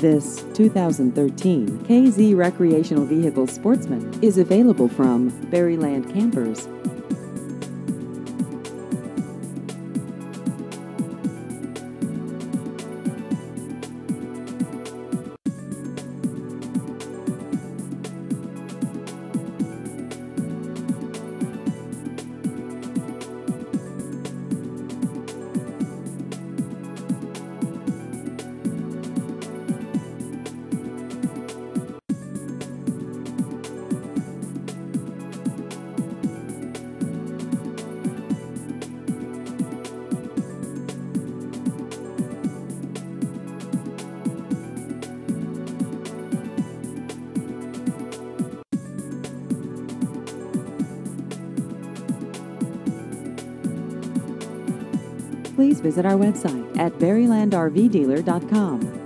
This 2013 KZ Recreational Vehicle Sportsman is available from Berryland Campers. Please visit our website at berrylandrvdealer.com.